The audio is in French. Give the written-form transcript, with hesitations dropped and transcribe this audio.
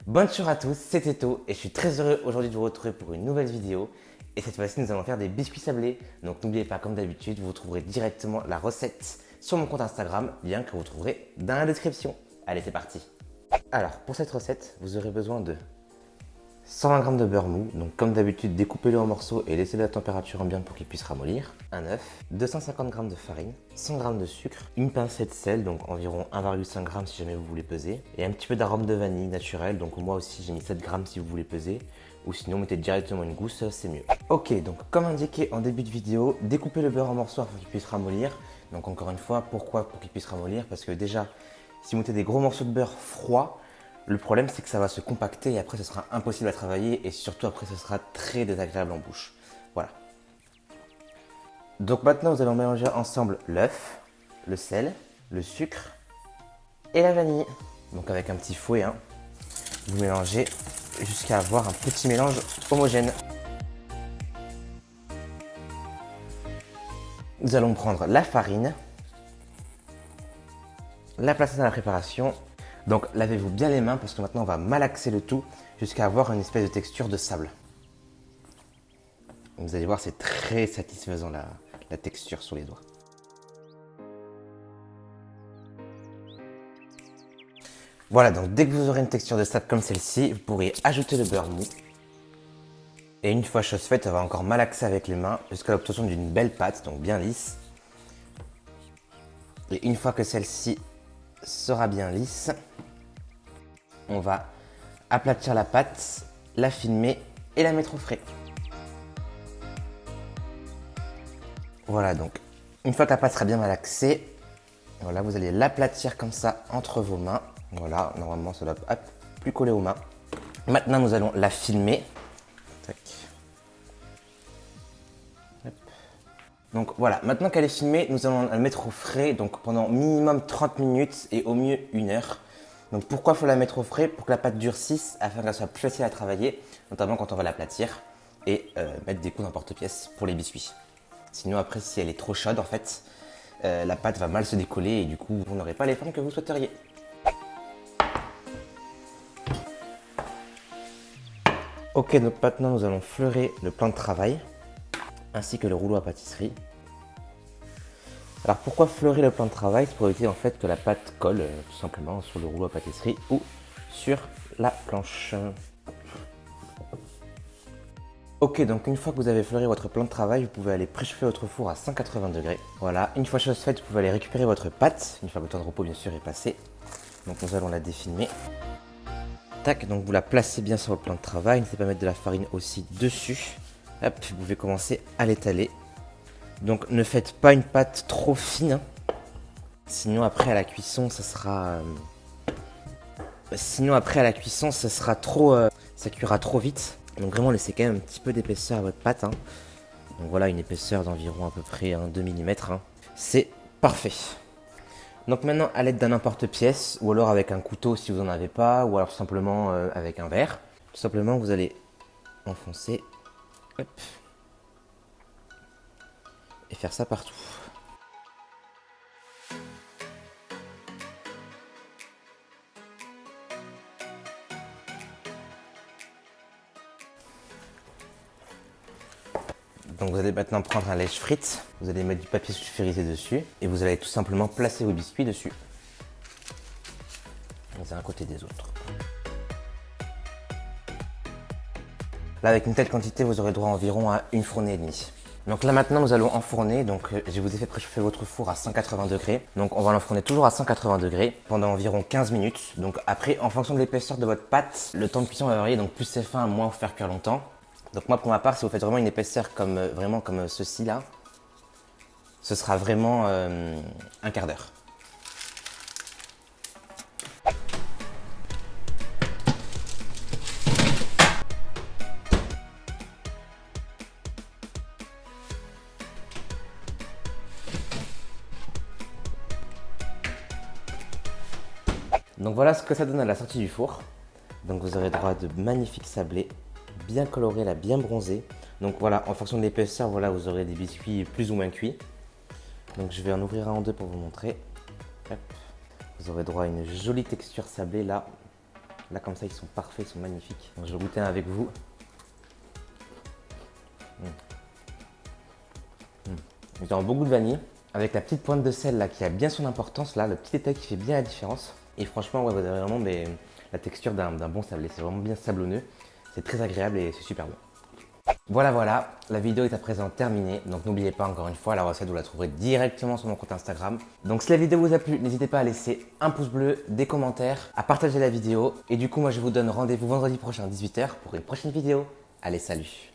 Bonjour à tous, c'est Teto et je suis très heureux aujourd'hui de vous retrouver pour une nouvelle vidéo. Et cette fois-ci, nous allons faire des biscuits sablés. Donc n'oubliez pas, comme d'habitude, vous trouverez directement la recette sur mon compte Instagram, lien que vous trouverez dans la description. Allez, c'est parti. Alors, pour cette recette, vous aurez besoin de 120 g de beurre mou. Donc comme d'habitude, découpez-le en morceaux et laissez-le à température ambiante pour qu'il puisse ramollir. Un œuf, 250 g de farine, 100 g de sucre, une pincée de sel, donc environ 1,5 g si jamais vous voulez peser, et un petit peu d'arôme de vanille naturel, donc moi aussi j'ai mis 7 g si vous voulez peser, ou sinon mettez directement une gousse, c'est mieux. Ok, donc comme indiqué en début de vidéo, découpez le beurre en morceaux afin qu'il puisse ramollir. Donc encore une fois, pourquoi? Pour qu'il puisse ramollir, parce que déjà, si vous mettez des gros morceaux de beurre froid, le problème, c'est que ça va se compacter et après, ce sera impossible à travailler et surtout après, ce sera très désagréable en bouche. Voilà. Donc maintenant, nous allons mélanger ensemble l'œuf, le sel, le sucre et la vanille. Donc avec un petit fouet, hein, vous mélangez jusqu'à avoir un petit mélange homogène. Nous allons prendre la farine, la placer dans la préparation. Donc lavez-vous bien les mains parce que maintenant on va malaxer le tout jusqu'à avoir une espèce de texture de sable. Vous allez voir, c'est très satisfaisant la texture sur les doigts. Voilà, donc dès que vous aurez une texture de sable comme celle-ci, vous pourrez ajouter le beurre mou. Et une fois chose faite, on va encore malaxer avec les mains jusqu'à l'obtention d'une belle pâte, donc bien lisse. Et une fois que celle-ci sera bien lisse, on va aplatir la pâte, la filmer et la mettre au frais. Voilà, donc une fois que la pâte sera bien malaxée, voilà, vous allez l'aplatir comme ça entre vos mains. Voilà, normalement ça doit plus coller aux mains. Maintenant nous allons la filmer. Tac. Hop. Donc voilà, maintenant qu'elle est filmée, nous allons la mettre au frais donc pendant minimum 30 minutes et au mieux 1 heure. Donc pourquoi il faut la mettre au frais? Pour que la pâte durcisse afin qu'elle soit plus facile à travailler, notamment quand on va l'aplatir et mettre des coups d'emporte-pièce pour les biscuits. Sinon après, si elle est trop chaude en fait, la pâte va mal se décoller et du coup vous n'aurez pas les formes que vous souhaiteriez. Ok, donc maintenant nous allons fleurer le plan de travail ainsi que le rouleau à pâtisserie. Alors pourquoi fleurer le plan de travail? C'est pour éviter en fait que la pâte colle tout simplement sur le rouleau à pâtisserie ou sur la planche. Ok, donc une fois que vous avez fleuri votre plan de travail, vous pouvez aller préchauffer votre four à 180 degrés. Voilà, une fois chose faite, vous pouvez aller récupérer votre pâte, une fois que le temps de repos bien sûr est passé. Donc nous allons la défilmer. Tac, donc vous la placez bien sur votre plan de travail, n'hésitez pas à mettre de la farine aussi dessus. Hop, vous pouvez commencer à l'étaler. Donc ne faites pas une pâte trop fine, hein. Sinon après à la cuisson, ça sera... trop... ça cuira trop vite. Donc vraiment laissez quand même un petit peu d'épaisseur à votre pâte, hein. Donc voilà, une épaisseur d'environ à peu près 2 mm, hein. C'est parfait. Donc maintenant à l'aide d'un emporte-pièce ou alors avec un couteau si vous n'en avez pas, ou alors tout simplement avec un verre, tout simplement vous allez enfoncer, hop, et faire ça partout. Donc vous allez maintenant prendre un lèche-frite, vous allez mettre du papier sulfurisé dessus et vous allez tout simplement placer vos biscuits dessus, les uns à côté des autres. Là avec une telle quantité, vous aurez droit environ à une fournée et demie. Donc là maintenant nous allons enfourner, donc je vous ai fait préchauffer votre four à 180 degrés. Donc on va l'enfourner toujours à 180 degrés pendant environ 15 minutes. Donc après, en fonction de l'épaisseur de votre pâte, le temps de cuisson va varier, donc plus c'est fin, moins faut faire cuire longtemps. Donc moi pour ma part, si vous faites vraiment une épaisseur comme vraiment comme ceci là, ce sera vraiment un quart d'heure. Donc voilà ce que ça donne à la sortie du four. Donc vous aurez droit de magnifiques sablés, bien colorés, là, bien bronzés. Donc voilà, en fonction de l'épaisseur, voilà, vous aurez des biscuits plus ou moins cuits. Donc je vais en ouvrir un en deux pour vous montrer. Hop. Vous aurez droit à une jolie texture sablée là. Là, comme ça, ils sont parfaits, ils sont magnifiques. Donc, je vais goûter un avec vous. Ils ont un bon goût de vanille, avec la petite pointe de sel là qui a bien son importance, là, le petit détail qui fait bien la différence. Et franchement, ouais, vous avez vraiment la texture d'un bon sablé, c'est vraiment bien sablonneux. C'est très agréable et c'est super bon. Voilà, la vidéo est à présent terminée. Donc n'oubliez pas encore une fois, la recette vous la trouverez directement sur mon compte Instagram. Donc si la vidéo vous a plu, n'hésitez pas à laisser un pouce bleu, des commentaires, à partager la vidéo. Et du coup, moi je vous donne rendez-vous vendredi prochain à 18 h pour une prochaine vidéo. Allez, salut!